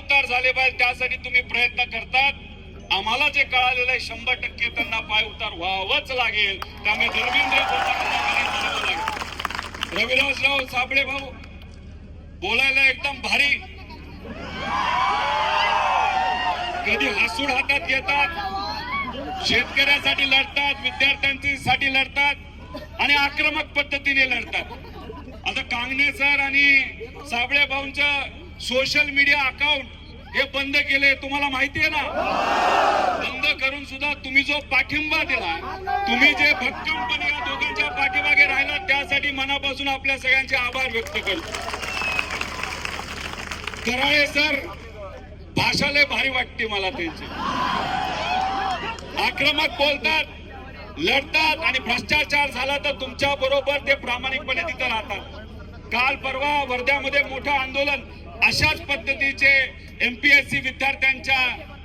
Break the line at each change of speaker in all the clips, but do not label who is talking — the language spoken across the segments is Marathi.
उत्तर झाले पाहिजे त्यासाठी तुम्ही प्रयत्न करतात. आम्हाला जे कळालेलं आहे 100% त्यांना पाय उतार व्हावंच लागेल. त्यामुळे धर्मेंद्र रविराजराव साबळे भाऊ बोलायला एकदम भारी, कधी हसून हातात घेतात, शेतकऱ्यासाठी लढतात, विद्यार्थ्यांसाठी लढतात आणि आक्रमक पद्धतीने लढतात. आता कांगणे सर आणि साबळे भाऊंचं सोशल मीडिया अकाउंट हे बंद केले, तुम्हाला माहिती आहे ना. बंद करून सुद्धा तुम्ही जो पाठिंबा दिला, तुम्ही जे भक्कमपणे या दोघांच्या पाठीमागे राहिला त्यासाठी मनापासून आपल्या सगळ्यांचे आभार व्यक्त करतो. कराळे सर भाषा लय भारी वाटते मला त्यांची, आक्रमक बोलतात, लढतात आणि भ्रष्टाचार झाला तर तुमच्या बरोबर ते प्रामाणिकपणे तिथे राहतात. काल परवा वर्ध्यामध्ये मोठं आंदोलन अशाच पद्धतीचे एमपीएससी विद्यार्थ्यांच्या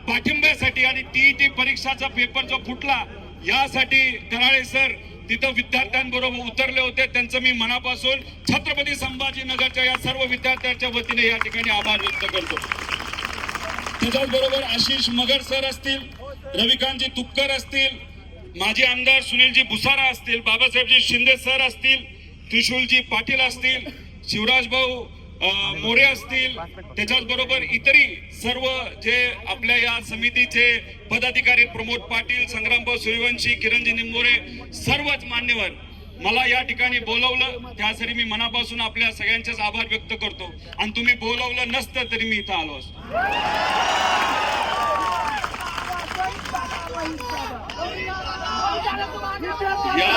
पाठिंब्यासाठी आणि टीईटी परीक्षाचा पेपर जो फुटला यासाठी कराळे सर तिथं विद्यार्थ्यांबरोबर उतरले होते. त्यांचं मी मनापासून छत्रपती संभाजीनगरच्या या सर्व विद्यार्थ्यांच्या वतीने या ठिकाणी आभार व्यक्त करतो. त्याच्याचबरोबर आशिष मगर सर असतील, रविकांतजी तुपकर असतील, माजी आमदार सुनीलजी भुसारा असतील, बाबासाहेबजी शिंदे सर असतील, त्रिशूलजी पाटील असतील, शिवराज भाऊ मोरे असतील, त्याच्याच बरोबर इतरही सर्व जे आपल्या या समितीचे पदाधिकारी प्रमोद पाटील, संग्रामभाऊ सूर्यवंशी, किरणजी निंबोरे, सर्वच मान्यवर मला या ठिकाणी बोलवलं त्यासाठी मी मनापासून आपल्या सगळ्यांचेच आभार व्यक्त करतो. आणि तुम्ही बोलवलं नसतं तरी मी इथं आलो असतो. या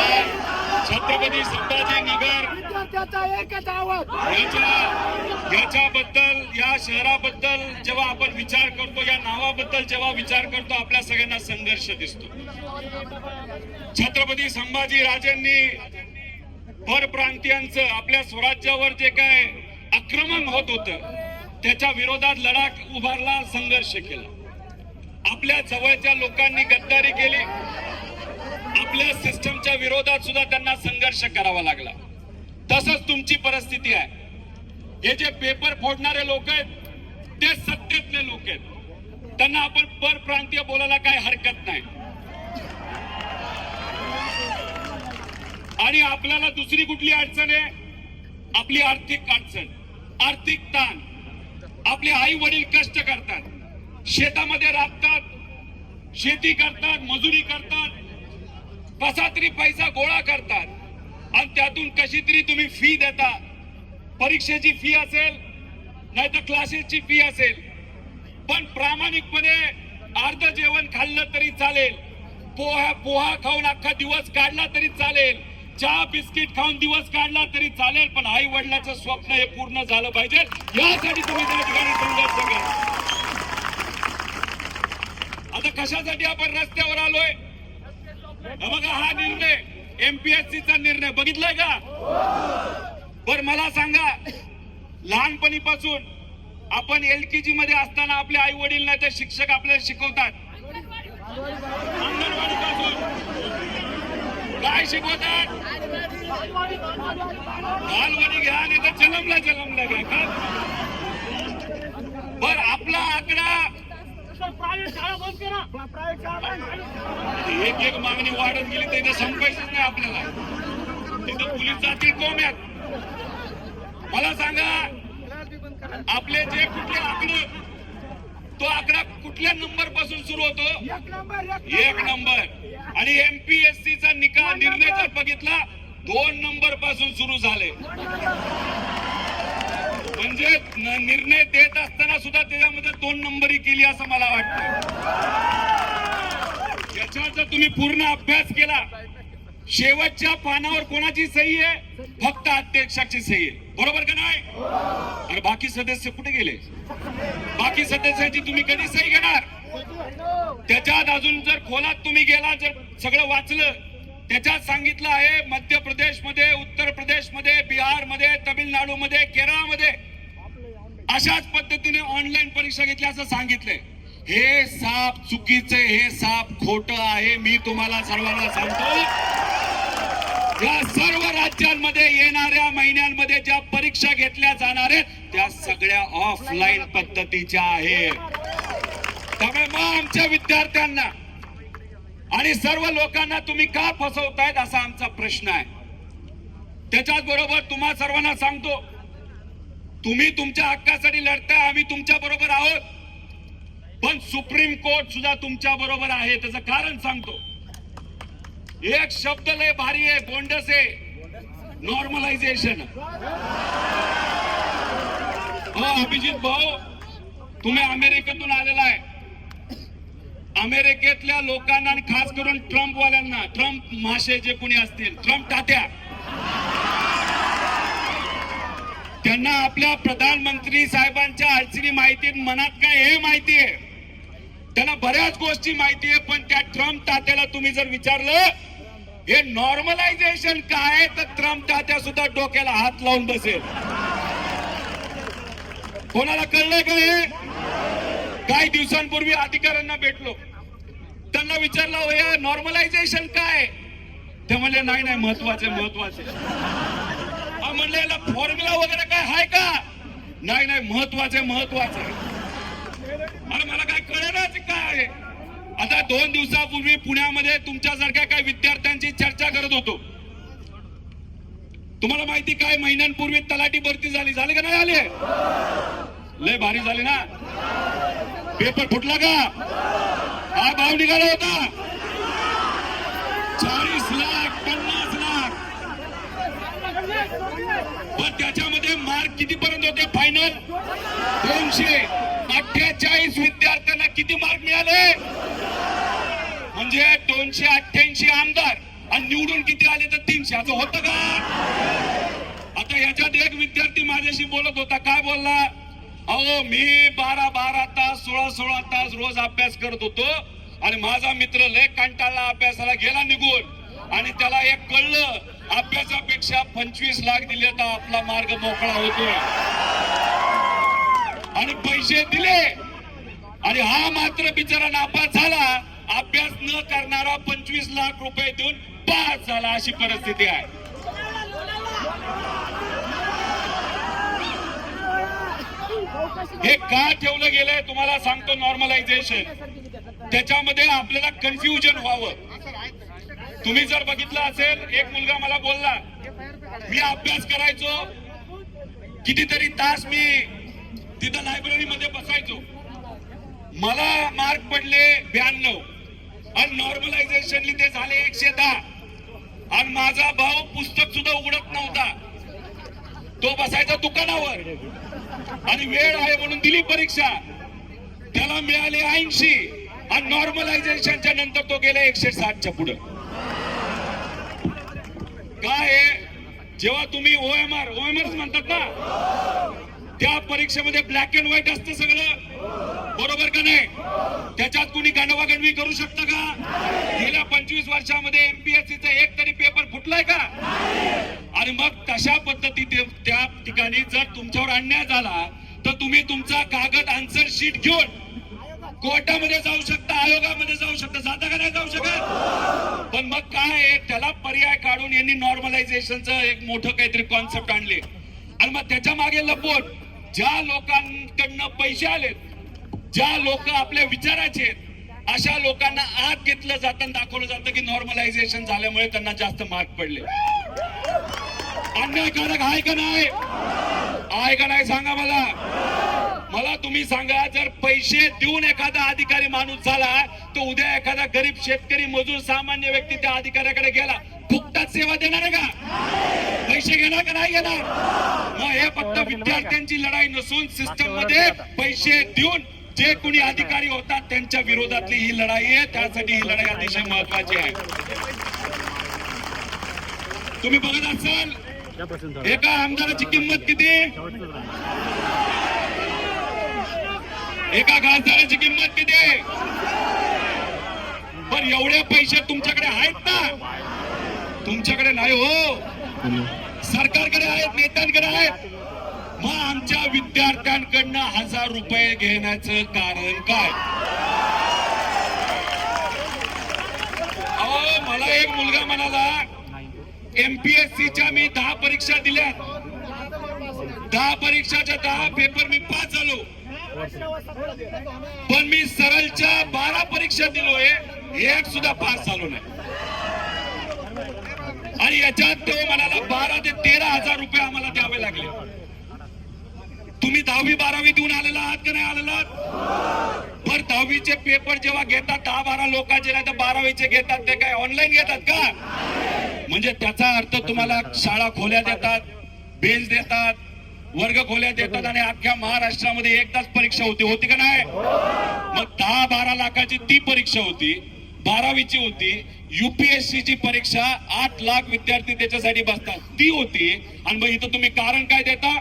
छत्रपती संभाजीनगर याच्याबद्दल, या शहराबद्दल जेव्हा आपण विचार करतो, या नावाबद्दल जेव्हा विचार करतो, आपल्या सगळ्यांना संघर्ष दिसतो. छत्रपती संभाजी राजांनी परप्रांतीयांचं आपल्या स्वराज्यावर जे काय आक्रमण होत होतं त्याच्या विरोधात लढा उभारला, संघर्ष केला. आपल्या जवळच्या लोकांनी गद्दारी केली, आपल्या सिस्टमच्या विरोधात सुद्धा त्यांना संघर्ष करावा लागला. तसंच तुमची परिस्थिती आहे. हे जे पेपर फोडणारे लोक आहेत ते सत्तेतले लोक आहेत, त्यांना आपण परप्रांतीय बोलायला काही हरकत नाही. आणि आपल्याला दुसरी कुठली अडचण आहे? आपली आर्थिक अडचण, आर्थिक ताण. आपले आई वडील कष्ट करतात, शेतामध्ये राबतात, शेती करतात, मजुरी करतात, कसा तरी पैसा गोळा करतात आणि त्यातून कशी तरी तुम्ही फी देता. परीक्षेची फी असेल, नाही तर क्लासेसची फी असेल, पण प्रामाणिकपणे अर्ध जेवण खाल्लं तरी चालेल, पोहा खाऊन अख्खा दिवस काढला तरी चालेल, चहा बिस्किट खाऊन दिवस काढला तरी चालेल, पण आई वडिलांचं स्वप्न हे पूर्ण झालं पाहिजे यासाठी तुम्ही त्या ठिकाणी संघर्ष करा. आता कशासाठी आपण रस्त्यावर आलोय? बघा, हा निर्णय एमपीएससीचा निर्णय बघितलाय का? बर मला सांगा, लहानपणीपासून आपण LKG मध्ये असताना आपले आई वडील नाही तर शिक्षक आपल्याला शिकवतात, अंगणवाडीपासून काय शिकवतात? बालवाडी घ्या नाही तर जन्मला घ्या का? बर आपला आकडा एक मागणी वाढत गेली तर इथं संपायचंच नाही आपल्याला, तिथं पोलीस जातील कोम्यात. मला सांगा, आपले जे कुठले आकडे, तो आकडा कुठल्या नंबर पासून सुरू होतो? 1 नंबर. आणि एमपीएससीचा निर्णय जर बघितला 2 नंबर पासून सुरू झाले. म्हणजे निर्णय देत असताना सुद्धा त्याच्यामध्ये 2 नंबरी केली असं मला वाटतं. याचा जर तुम्ही पूर्ण अभ्यास केला, शेवटच्या पानावर कोणाची सही आहे? फक्त अध्यक्षाची सही आहे, बरोबर का नाही? आणि बाकी सदस्य कुठे गेले? बाकी सदस्यांची तुम्ही कधी सही घेणार? त्याच्यात अजून जर खोलात तुम्ही गेला, जर सगळं वाचलं, त्याच्यात सांगितलं आहे मध्य प्रदेशमध्ये, उत्तर प्रदेशमध्ये, बिहारमध्ये, तामिळनाडूमध्ये, केरळमध्ये अशाच पद्धतीने ऑनलाईन परीक्षा घेतली असं सांगितलंय. हे साप चुकीचे, हे साप खोटं आहे. मी तुम्हाला सर्वांना सांगतो, या सर्व राज्यांमध्ये येणाऱ्या महिन्यांमध्ये ज्या परीक्षा घेतल्या जाणार आहेत त्या सगळ्या ऑफलाईन पद्धतीच्या आहेत. त्यामुळे मग आमच्या विद्यार्थ्यांना आणि सर्व लोकांना तुम्ही का फसवतायत असा आमचा प्रश्न आहे. त्याच्याच बरोबर तुम्हा सर्वांना सांगतो, तुम्ही तुमच्या हक्कासाठी लढताय, आम्ही तुमच्या बरोबर आहोत, पण सुप्रीम कोर्ट सुद्धा तुमच्या बरोबर आहे. त्याचं कारण सांगतो. एक शब्द लय भारी आहे, बोंडस आहे, नॉर्मलायझेशन. अभिजित भाऊ, तुम्ही अमेरिकेतून आलेला आहे. अमेरिकेतल्या लोकांना आणि खास करून ट्रम्प वाल्यांना, ट्रम्प माशे जे कोणी असतील, ट्रम्प तात्या, त्यांना आपल्या प्रधानमंत्री साहेबांच्या अडचणी माहिती, मनात काय हे माहिती आहे, त्यांना बऱ्याच गोष्टी माहिती आहे. पण त्या ट्रम्प तात्याला तुम्ही जर विचारलं हे नॉर्मलायझेशन काय, तर ट्रम्प तात्या सुद्धा डोक्याला हात लावून बसेल. कोणाला कळलंय का हे? काही दिवसांपूर्वी अधिकाऱ्यांना भेटलो, त्यांना विचारलं हे नॉर्मलायझेशन काय, ते म्हणले नाही नाही महत्वाचे महत्वाचे. म्हणले याला फॉर्म्युला वगैरे काय आहे का? नाही नाही महत्वाचे महत्वाचे. अरे मला काय कळेनाच काय आहे. आता 2 दिवसापूर्वी पुण्यामध्ये तुमच्यासारख्या काही विद्यार्थ्यांची चर्चा करत होतो. तुम्हाला माहिती काय, महिन्यांपूर्वी तलाठी भरती झाली का नाही आले? लय भारी झाली ना. पेपर फुटला का? हा भाव निघाला होता 40 लाख 50 लाख. पण त्याच्यामध्ये मार्क किती पर्यंत होते फायनल? 248 विद्यार्थ्यांना किती मार्क मिळाले? म्हणजे 288 आमदार आणि निवडून किती आले तर 300. असं होतं का? आता याच्यात एक विद्यार्थी माझ्याशी बोलत होता. काय बोलला? अहो मी 12 तास 16 तास रोज अभ्यास करत होतो आणि माझा मित्र लय कंटाळला, अभ्यासाला गेला निघून, आणि त्याला एक कळलं अभ्यासापेक्षा 25 लाख दिले तर आपला मार्ग मोकळा होतोय. आणि पैसे दिले आणि हा मात्र बिचारा नापास झाला. अभ्यास न करणारा 25 लाख रुपये देऊन पास झाला. अशी परिस्थिती आहे. हे का ठेवलं गेलंय तुम्हाला सांगतो. नॉर्मलायझेशन, त्याच्यामध्ये आपल्याला कन्फ्युजन व्हावं. तुम्ही जर बघितलं असेल, एक मुलगा मला बोलला मी अभ्यास करायचो, कितीतरी तास मी तिथं लायब्ररी मध्ये बसायचो, मला मार्क पडले 92 आणि नॉर्मलायझेशनली ते झाले 110. आणि माझा भाऊ पुस्तक सुद्धा उघडत नव्हता, तो बसायचा दुकानावर आणि वेळ आहे म्हणून दिली परीक्षा, त्याला मिळाले 80 आणि नॉर्मलायझेशनच्या नंतर तो गेला 160च्या पुढे. काय जेव्हा तुम्ही ओएमआर म्हणतात ना, त्या परीक्षेमध्ये ब्लॅक अँड व्हाईट असतं सगळं, बरोबर का नाही? त्याच्यात कुणी गणवागणवी करू शकतं का? गेल्या 25 वर्षामध्ये एमपीएससीचा एक तरी पेपर फुटलाय का? आणि मग तशा पद्धतीने त्या ठिकाणी जर तुमच्यावर अन्याय झाला तर तुम्ही तुमचा कागद आन्सर शीट घेऊन कोर्टामध्ये जाऊ शकता, आयोगामध्ये जाऊ शकता. जाता का नाही जाऊ शकत? पण मग काय, त्याला पर्याय काढून यांनी नॉर्मलायझेशनचं एक मोठं काहीतरी कॉन्सेप्ट आणले. आणि मग त्याच्या मागे लपवून ज्या लोकांकडनं पैसे आलेत, ज्या लोक आपल्या विचाराचे आहेत, अशा लोकांना आत घेतलं जातं, दाखवलं जातं की नॉर्मलायझेशन झाल्यामुळे त्यांना जास्त मार्क पडले. अन्यायकारक आहे का नाही? आहे का नाही सांगा मला तुम्ही सांगा. जर पैसे देऊन एखादा अधिकारी माणूस झाला तर उद्या एखादा गरीब शेतकरी मजूर सामान्य व्यक्ती त्या अधिकाऱ्याकडे गेला, फुकटात सेवा देणार आहे का? पैसे घेणार का नाही घेणार? मग हे फक्त विद्यार्थ्यांची लढाई नसून सिस्टम मध्ये पैसे देऊन जे कोणी अधिकारी होतात त्यांच्या विरोधातली ही लढाई आहे. त्यासाठी ही लढाई अतिशय महत्वाची आहे. तुम्ही बघत असाल एका आमदाराची किंमत किती, एका खासदाराची किंमत किती? पण एवढे पैसे तुमच्याकडे आहेत ना? तुमच्याकडे नाही हो, सरकारकडे आहेत, नेत्यांकडे आहेत. मग आमच्या विद्यार्थ्यांकडनं 1000 रुपये घेण्याचं कारण काय? अहो मला एक मुलगा म्हणाला एमपीएससीच्या मी 10 परीक्षा दिल्या 10 परीक्षाच्या 10 पेपर मी पास झालो, पण मी सरळच्या 12 परीक्षा दिलोय, एक सुद्धा पास झालो नाही. आणि याच्यात तो म्हणाला 12 ते 13,000 रुपये आम्हाला द्यावे लागले. तुम्ही 10वी 12वी देऊन आलेला आहात का नाही आलेला? पर 10वीचे पेपर जेव्हा घेतात 10-12 लोकांचे, नाही तर 12वीचे घेतात, ते काय ऑनलाईन घेतात का? म्हणजे त्याचा अर्थ तुम्हाला शाळा खोल्या देतात, बेंच देतात, वर्ग खोल्या देतात आणि अख्ख्या महाराष्ट्रामध्ये एकदाच परीक्षा होती का नाही? मग 10-12 लाखाची ती परीक्षा होती, 12वीची होती. UPSC ची परीक्षा 8 लाख विद्यार्थी त्याच्यासाठी बसतात, ती होती. आणि मग इथं तुम्ही कारण काय देता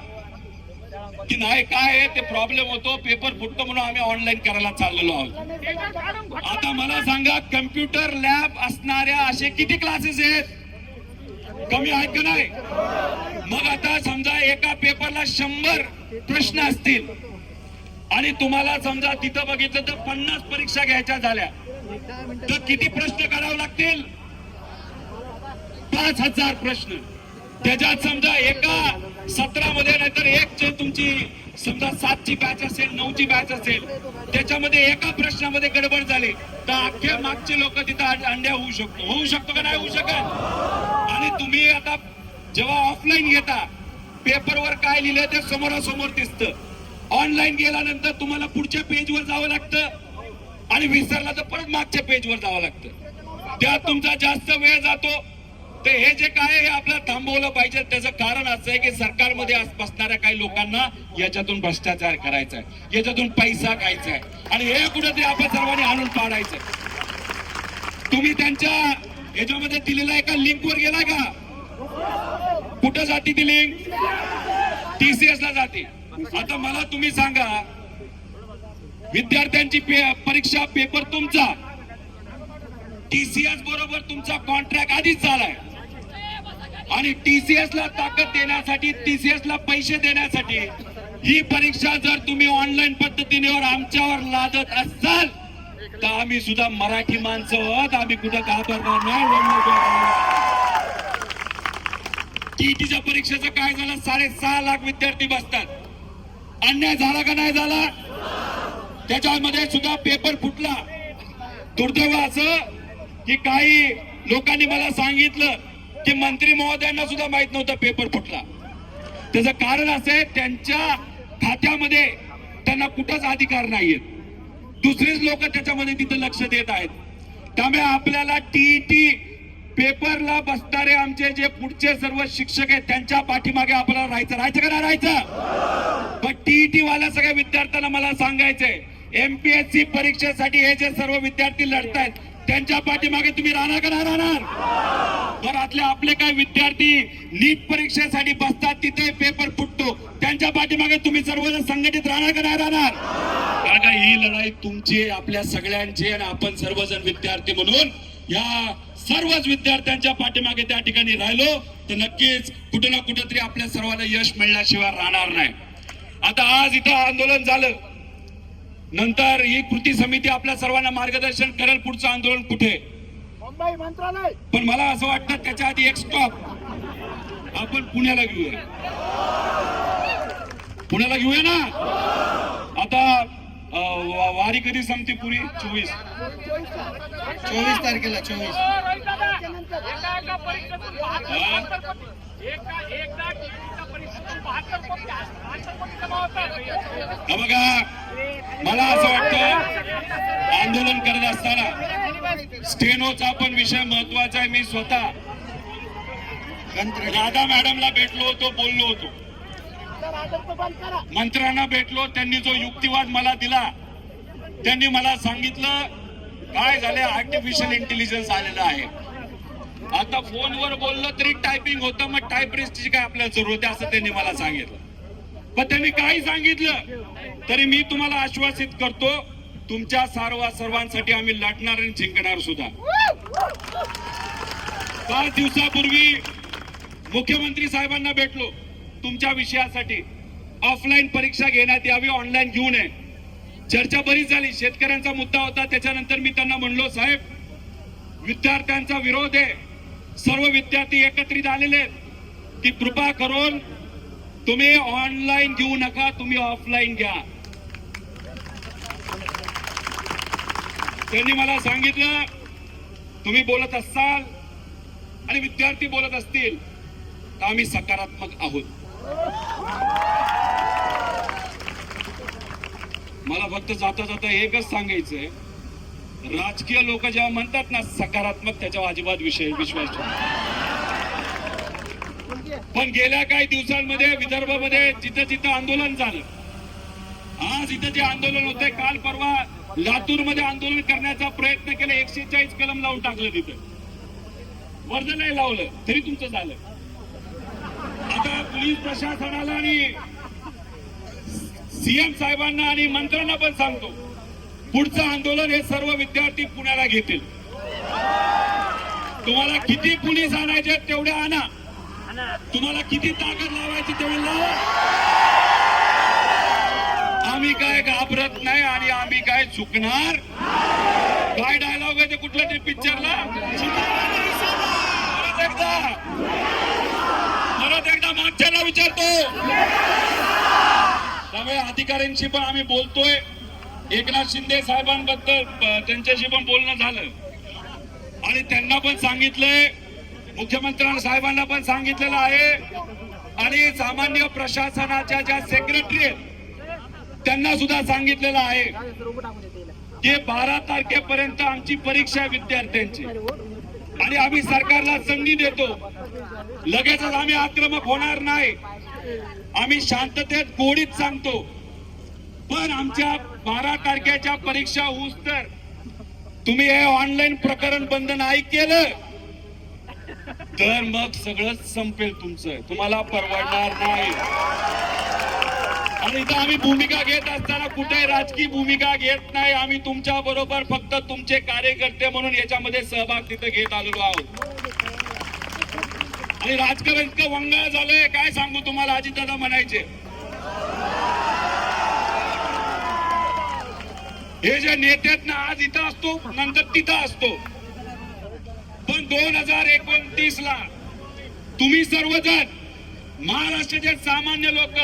की नाही काय आहे ते प्रॉब्लेम होतो, पेपर फुटतो म्हणून आम्ही ऑनलाईन करायला चाललेलो आहोत. आता मला सांगा, कम्प्युटर लॅब असणाऱ्या असे किती क्लासेस आहेत? कमी आहेत का नाही? मग आता समजा एका पेपरला 100 प्रश्न असतील आणि तुम्हाला समजा तिथं बघितलं तर 50 परीक्षा घ्यायच्या झाल्या, तर किती प्रश्न काढावे लागतील? 5,000 प्रश्न. त्याच्यात समजा एका सत्रामध्ये, नाहीतर एक जे तुमची समजा 7ची बॅच असेल, 9ची बॅच असेल, त्याच्यामध्ये एका प्रश्नामध्ये गडबड झाली तर अख्खे मागचे लोक तिथं अंड्या होऊ शकतो का नाही होऊ शकत? आणि तुम्ही आता जेव्हा ऑफलाईन घेता, पेपरवर काय लिहिलंय ते समोरासमोर दिसतं. ऑनलाईन गेल्यानंतर तुम्हाला पुढच्या पेजवर जावं लागतं आणि विसरला तर परत मागच्या पेजवर जावं लागतं. त्यात तुमचा जास्त वेळ जातो. तर हे जे काय हे आपल्याला थांबवलं पाहिजे. त्याचं कारण असं आहे की सरकारमध्ये बसणाऱ्या काही लोकांना याच्यातून भ्रष्टाचार करायचा आहे, याच्यातून पैसा खायचा आहे आणि हे कुठेतरी आपण सर्वांनी आणून पाडायचं. तुम्ही त्यांच्या याच्यामध्ये दिलेल्या एका लिंकवर गेला का? कुठं जाते ती लिंक? TCS ला जाते. आता मला तुम्ही सांगा, विद्यार्थ्यांची परीक्षा पेपर तुमचा, TCS बरोबर तुमचा कॉन्ट्रॅक्ट आधीच झालाय आणि TCS ला ताकद देण्यासाठी, TCS ला पैसे देण्यासाठी ही परीक्षा जर तुम्ही ऑनलाईन पद्धतीने आमच्यावर लादत असाल तर आम्ही सुद्धा मराठी माणसं आहोत, आम्ही कुठं घाबरणार नाही. टीईटीच्या परीक्षेचं काय झालं? 6.5 लाख विद्यार्थी बसतात. अन्याय झाला का नाही झाला? त्याच्यामध्ये सुद्धा पेपर फुटला. दुर्दैव असं की काही लोकांनी मला सांगितलं की मंत्री महोदयांना सुद्धा माहित नव्हतं पेपर फुटला. त्याचं कारण असं आहे, त्यांच्या खात्यामध्ये त्यांना कुठंच अधिकार नाहीयेत, दुसरेच लोक त्याच्यामध्ये तिथं लक्ष देत आहेत. त्यामुळे आपल्याला टीईटी पेपरला बसणारे आमचे जे पुढचे सर्व शिक्षक आहेत त्यांच्या पाठीमागे आपल्याला राहायचं का नाही राहायचं? पण टीईटी वाल्या सगळ्या विद्यार्थ्यांना मला सांगायचंय, MPSC परीक्षेसाठी हे जे सर्व विद्यार्थी लढतायत त्यांच्या पाठीमागे तुम्ही राहणार का नाही राहणार? घरातले आपले काय विद्यार्थी नीट परीक्षेसाठी बसतात, तिथे पेपर फुटतो, त्यांच्या पाठीमागे तुम्ही सर्वजण संघटित राहणार का नाही राहणार? कारण का ही लढाई तुमची, आपल्या सगळ्यांची, आणि आपण सर्वजण विद्यार्थी म्हणून या सर्वच विद्यार्थ्यांच्या पाठीमागे त्या ठिकाणी राहिलो तर नक्कीच कुठे ना कुठेतरी आपल्या सर्वांना यश मिळण्याशिवाय राहणार नाही. आता आज इथं आंदोलन झालं, नंतर ही कृती समिती आपल्या सर्वांना मार्गदर्शन करेल पुढचं आंदोलन कुठे.
मुंबई मंत्रालय.
पण मला असं वाटतं त्याच्या आधी एक स्टॉप आपण पुण्याला घेऊया. पुण्याला घेऊया ना. आता वारी कधी संपते पुरी? 24 तारखेला. 24 बघा, मला असं वाटतं आंदोलन करत असताना स्टेनोचा पण विषय महत्वाचा आहे. मी स्वतः राधा मॅडमला भेटलो होतो, बोललो होतो, मंत्र्यांना भेटलो. त्यांनी जो युक्तिवाद मला दिला, त्यांनी मला सांगितलं काय झालं, आर्टिफिशियल इंटेलिजन्स आलेलं आहे. आता फोनवर बोललं तरी टायपिंग होतं, मग टायपिस्टची काय आपल्याला जरूरत आहे असं त्यांनी मला सांगितलं. पण त्यांनी काही सांगितलं तरी मी तुम्हाला आश्वासित करतो, तुमच्या सर्वांसाठी आम्ही लढणार आणि जिंकणार सुद्धा. 5 दिवसापूर्वी मुख्यमंत्री साहेबांना भेटलो तुमच्या विषयासाठी. ऑफलाईन परीक्षा घेण्यात यावी, ऑनलाईन घेऊ नये. चर्चा बरीच झाली. शेतकऱ्यांचा मुद्दा होता. त्याच्यानंतर मी त्यांना म्हणलो, साहेब विद्यार्थ्यांचा विरोध आहे, सर्व विद्यार्थी एकत्रित आलेले आहेत, की कृपा करून तुम्ही ऑनलाईन घेऊ नका, तुम्ही ऑफलाईन घ्या. त्यांनी मला सांगितलं तुम्ही बोलत असाल आणि विद्यार्थी बोलत असतील तर आम्ही सकारात्मक आहोत. मला फक्त जाता जाता एकच सांगायचंय, राजकीय लोक जेव्हा म्हणतात ना सकारात्मक, त्याच्यावर अजिबात विश्वास ठेवा. पण गेल्या काही दिवसांमध्ये विदर्भामध्ये जिथं जिथं आंदोलन झालं, आज इथं जे आंदोलन होते, काल परवा लातूर मध्ये आंदोलन करण्याचा प्रयत्न केला, 140 कलम लावून टाकलं, तिथं वर्ध नाही लावलं तरी तुमचं झालं. आता पोलीस प्रशासनाला आणि सीएम साहेबांना आणि मंत्र्यांना पण सांगतो, पुढचं आंदोलन हे सर्व विद्यार्थी पुण्याला घेतील. तुम्हाला किती पोलीस आणायचे तेवढे आणा, तुम्हाला किती ताकद लावायची तेवढे लावा. आम्ही काय घाबरत नाही आणि आम्ही काय चुकणार. काय डायलॉग आहे ते कुठल्या ते पिक्चरला, परत एकदा मागच्याला विचारतो. त्यामुळे अधिकाऱ्यांशी पण आम्ही बोलतोय. एकनाथ शिंदे साहेबांबद्दल त्यांच्याशी पण बोलणं झालं आणि त्यांना पण सांगितलंय, मुख्यमंत्री साहेबांना पण सांगितलेलं आहे आणि सामान्य प्रशासनाच्या ज्या सेक्रेटरी आहेत त्यांना सुद्धा सांगितलेलं आहे की 12 तारखेपर्यंत आमची परीक्षा आहे विद्यार्थ्यांची आणि आम्ही सरकारला संधी देतो. लगेचच आम्ही आक्रमक होणार नाही, आम्ही शांततेत गोडीत सांगतो. पण आमच्या 12 तारखेच्या परीक्षा होऊस तर तुम्ही हे ऑनलाईन प्रकरण बंद नाही केलं तर मग सगळंच संपेल तुमचं, तुम्हाला परवडणार नाही. आणि इथं आम्ही भूमिका घेत असताना कुठे राजकीय भूमिका घेत नाही, आम्ही तुमच्या बरोबर फक्त तुमचे कार्यकर्ते म्हणून याच्यामध्ये सहभाग तिथं घेत आलेलो आहोत. आणि राजकारण इतकं वंगाळ झालंय, काय सांगू तुम्हाला. अजितदादा म्हणायचे हे जे नेते आहेत ना, आज इथं असतो नंतर तिथं असतो, पण 2029 ला तुम्ही सर्वजण महाराष्ट्राचे सामान्य लोक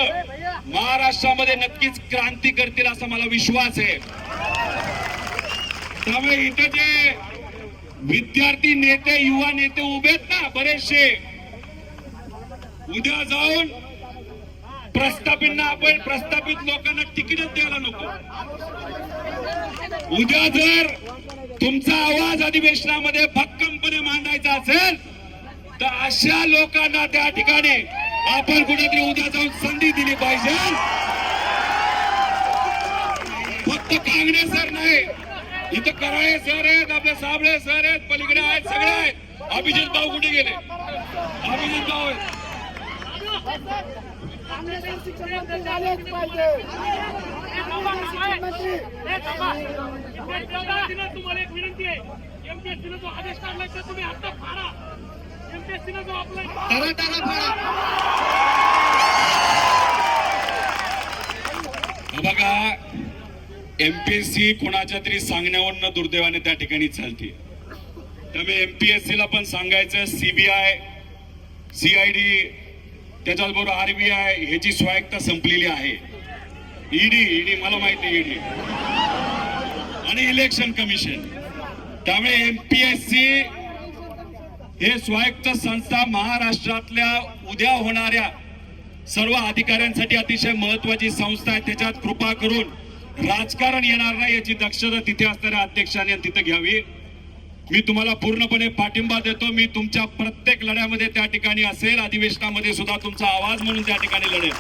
महाराष्ट्रामध्ये नक्कीच क्रांती करतील असा मला विश्वास आहे. त्यामुळे इथं जे विद्यार्थी नेते, युवा नेते उभे आहेत ना बरेचसे, उद्या जाऊन आपण प्रस्थापित लोकांना तिकीटच द्यायला नको. उद्या जर तुमचा आवाज अधिवेशनामध्ये भक्कमपणे मांडायचा असेल तर अशा लोकांना त्या ठिकाणी आपण कुठेतरी उद्या जाऊन संधी दिली पाहिजे. फक्त कांगणे सर नाही, इथं कराळे सर आहेत, आपले साबळे सर आहेत, पलीकडे आहेत, सगळे आहेत. अभिजित भाऊ कुठे गेले? अभिजित भाऊ आहेत.
तुम्हाला एक विनंती आहे, एमपीएससीने जो आदेश काढलाय तर तुम्ही आता फाडा. एमपीएससीने जो आपला
बघा, एमपीएससी कोणाच्या तरी सांगण्यावरनं दुर्दैवाने त्या ठिकाणी चालते. त्यामुळे एमपीएससीला पण सांगायचं, सीबीआय, सीआयडी, त्याच्याबरोबर आरबीआय ह्याची स्वायत्ता संपलेली आहे. ईडी मला माहिती आहे, ईडी आणि इलेक्शन कमिशन. त्यामुळे एमपीएससी हे स्वायत्त संस्था महाराष्ट्रातल्या उद्या होणाऱ्या सर्व अधिकाऱ्यांसाठी अतिशय महत्वाची संस्था आहे. त्याच्यात कृपा करून राजकारण येणार नाही याची दक्षता तिथे असणाऱ्या अध्यक्षांनी तिथे घ्यावी. मी तुम्हाला पूर्णपणे पाठिंबा देतो. मी तुमच्या प्रत्येक लढ्यामध्ये त्या ठिकाणी असेल, अधिवेशनामध्ये सुद्धा तुमचा आवाज म्हणून त्या ठिकाणी लढेल.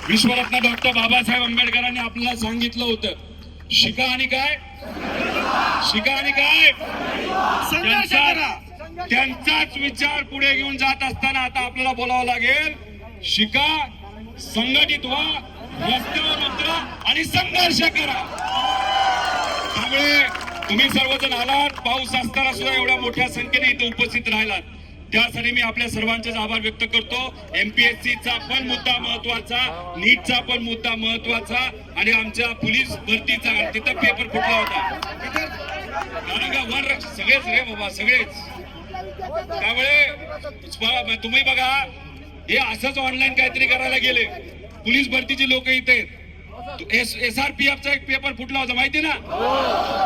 विश्वरत्न डॉक्टर बाबासाहेब आंबेडकरांनी आपल्याला सांगितलं होतं, शिका आणि काय, शिका आणि काय, त्यांचाच विचार पुढे घेऊन जात असताना आता आपल्याला बोलावं लागेल, शिका, संघटित व्हा, रस्त्यावर उतरा आणि संघर्ष करा. त्यामुळे तुम्ही सर्वजण आलात, पाऊस असताना सुद्धा एवढ्या मोठ्या संख्येने इथे उपस्थित राहिलात, त्यासाठी मी आपल्या सर्वांचेच आभार व्यक्त करतो. एमपीएससीचा पण मुद्दा महत्वाचा, नीटचा पण मुद्दा महत्वाचा आणि आमच्या पोलीस भरतीचा तिथं पेपर फुटला होता. वनरक्षक सगळेच रे बाबा, सगळेच. त्यामुळे तुम्ही बघा, हे असंच ऑनलाईन काहीतरी करायला गेले. पोलीस भरतीची लोक इथे SRPF चा एक पेपर फुटला होता माहिती ना.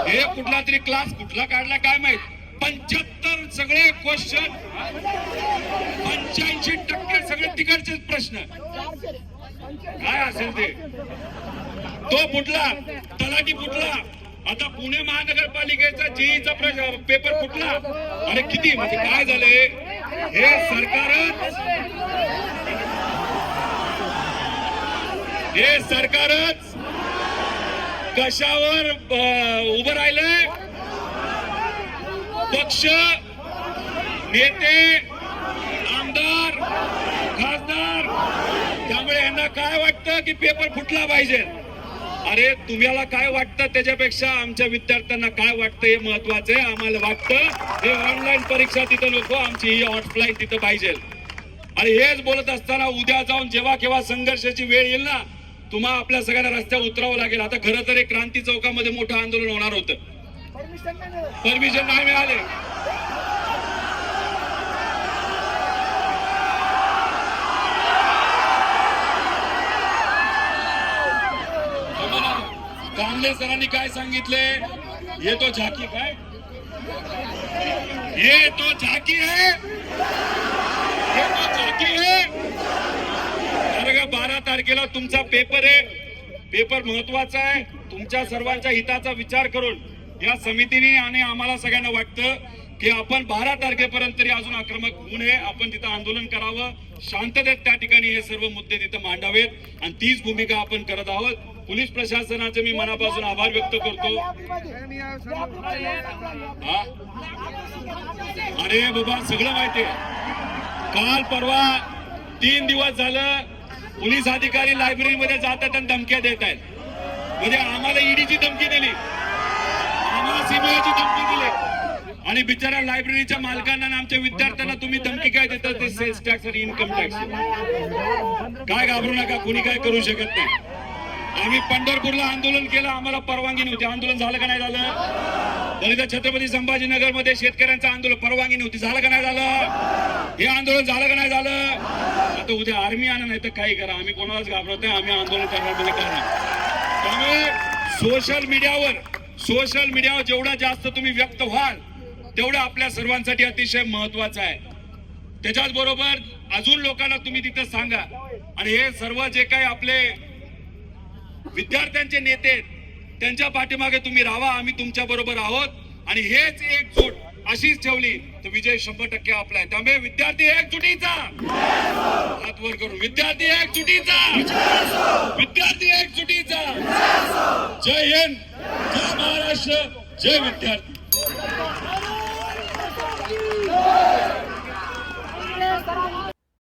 हे कुठला तरी क्लास कुठला काढला काय माहित. 75 सगळे क्वेश्चन 85% सगळे तिकडचेच प्रश्न काय असेल ते. तो फुटला, तलाठी फुटला. आता पुणे महानगरपालिकेचा जेईचा पेपर फुटला. अरे किती म्हणजे काय झालंय हे सरकारच कशावर उभं राहिलंय. पक्ष, नेते, आमदार, खासदार. त्यामुळे यांना काय वाटतं की पेपर फुटला पाहिजे. अरे तुम्हाला काय वाटतं त्याच्यापेक्षा आमच्या विद्यार्थ्यांना काय वाटतं हे महत्वाचं आहे. आम्हाला वाटतं हे ऑनलाईन परीक्षा तिथं नको, आमची ही ऑफलाईन तिथं पाहिजे. आणि हेच बोलत असताना उद्या जाऊन जेव्हा केव्हा संघर्षाची वेळ येईल ना, तुम्हाला आपल्या सगळ्यांना रस्त्यावर उतरावं लागेल. आता खरं तर एक क्रांती चौकामध्ये मोठं आंदोलन होणार होतं, परमिशन नाही मिळाले. कांबळे सरांनी काय सांगितले, ये तो झाकी काय, ये तो झाकी है, ये तो झाकी है. अरे का 12 तारखेला तुमचा पेपर आहे. पेपर महत्वाचा आहे. तुमच्या सर्वांच्या हिताचा विचार करून या समितीने आणि आम्हाला सगळ्यांना वाटतं की आपण 12 तारखेपर्यंत तरी अजून आक्रमक होऊ नये. आपण तिथं आंदोलन करावं, शांततेत त्या ठिकाणी हे सर्व मुद्दे तिथं मांडावेत आणि तीच भूमिका आपण करत आहोत. पोलीस प्रशासनाचे मी मनापासून आभार व्यक्त करतो. अरे बाबा सगळं माहितीये. काल परवा 3 दिवस झालं पोलीस अधिकारी लायब्ररीमध्ये जातात आणि धमक्या देत आहेत. म्हणजे आम्हाला ईडीची धमकी दिली, आम्हाला सीबीआयची धमकी दिली आणि बिचारा लायब्ररीच्या मालकांना आणि आमच्या विद्यार्थ्यांना तुम्ही धमकी काय देता ते सेल्स टॅक्स आणि इन्कम टॅक्स. काय घाबरू नका, कोणी काय करू शकत नाही. आम्ही पंढरपूरला आंदोलन केलं, आम्हाला परवानगी नव्हती. आंदोलन झालं का नाही झालं. दलित छत्रपती संभाजीनगर मध्ये शेतकऱ्यांचं आंदोलन परवानगी नव्हती, झालं का नाही झालं. हे आंदोलन झालं का नाही झालं. आता उद्या आर्मी आणा नाही तर काही करा, आम्ही कोणालाच घाबरत नाही. आम्ही आंदोलन करणार म्हणजे करणार. त्यामुळे सोशल मीडियावर जेवढा जास्त तुम्ही व्यक्त व्हाल तेवढं आपल्या सर्वांसाठी अतिशय महत्वाचं आहे. त्याच्याच बरोबर अजून लोकांना तुम्ही तिथं सांगा. आणि हे सर्व जे काही आपले विद्यार्थ्यांचे नेते त्यांच्या पाठीमागे तुम्ही राहा. आम्ही तुमच्या बरोबर आहोत आणि हेच एकजूट अशीच ठेवली तर विजय 100% आपला आहे. त्यामुळे विद्यार्थी एकजुटीचा हात वर करून, विद्यार्थी एकजुटीचा, विद्यार्थी एकजुटीचा. जय हिंद, जय महाराष्ट्र, जय विद्यार्थी.